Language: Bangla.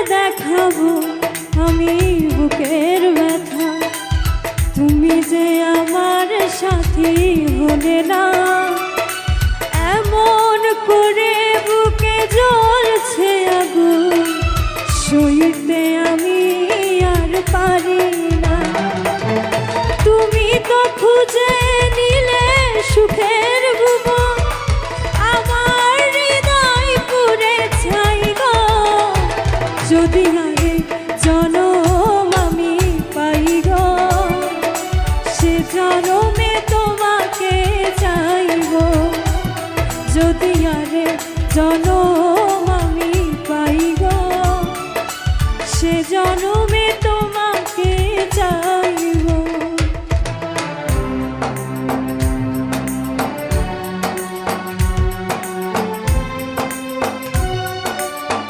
দেখাবো আমি বুকের ব্যথা, তুমি যে আমার সাথী হলে না। এমন করে বুকে জ্বলছে আগুন, সইতে আমি আর পারি না। তুমি তো খুঁজে নিলে সুখের ভুবন, আমার হৃদয় পুড়ে ছাই গো। যদি আরে জনম আমি পাই গো, সে জনমে তোমাকে চাইব। যদি আরে জনম আমি পাই গো, সে জনম